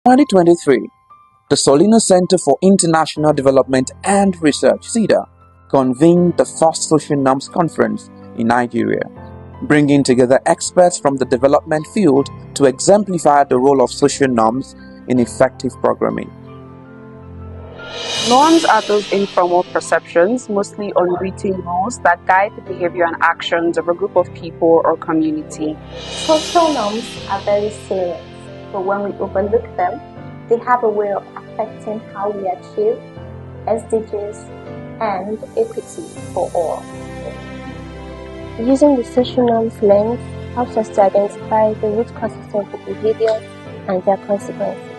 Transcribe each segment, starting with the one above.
2023, the Solino Center for International Development and Research, (CIDA), convened the first Social Norms Conference in Nigeria, bringing together experts from the development field to exemplify the role of social norms in effective programming. Norms are those informal perceptions, mostly unwritten rules, that guide the behavior and actions of a group of people or community. Social norms are very serious, but when we overlook them, they have a way of affecting how we achieve SDGs and equity for all. Using the social norms lens helps us to identify the root causes of the behavior and their consequences.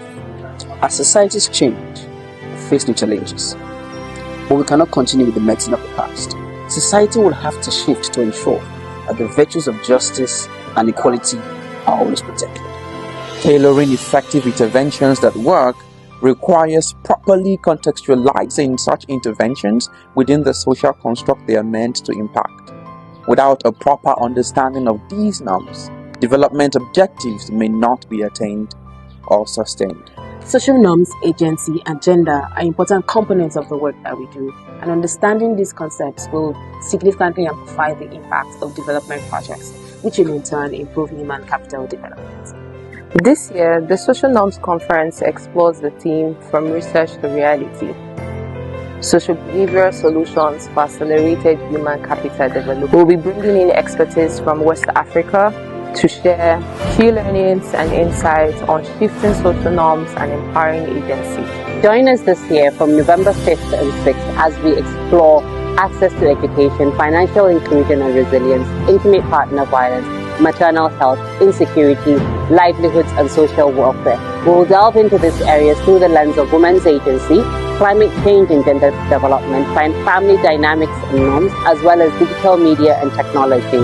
As societies change, we face new challenges, but we cannot continue with the medicine of the past. Society will have to shift to ensure that the virtues of justice and equality are always protected. Tailoring effective interventions that work requires properly contextualizing such interventions within the social construct they are meant to impact. Without a proper understanding of these norms, development objectives may not be attained or sustained. Social norms, agency, and gender are important components of the work that we do, and understanding these concepts will significantly amplify the impact of development projects, which will in turn improve human capital development. This year, the Social Norms Conference explores the theme From Research to Reality. Socio-behavioral Solutions for Accelerated Human Capital Development. We'll be bringing in expertise from West Africa to share key learnings and insights on shifting social norms and empowering agency. Join us this year from November 5th and 6th as we explore access to education, financial inclusion and resilience, intimate partner violence, maternal health, insecurity, livelihoods and social welfare. We'll delve into these areas through the lens of women's agency, climate change and gender development, family dynamics and norms, as well as digital media and technology.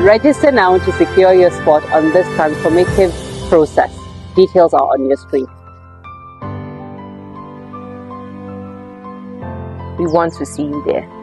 Register now to secure your spot on this transformative process. Details are on your screen. We want to see you there.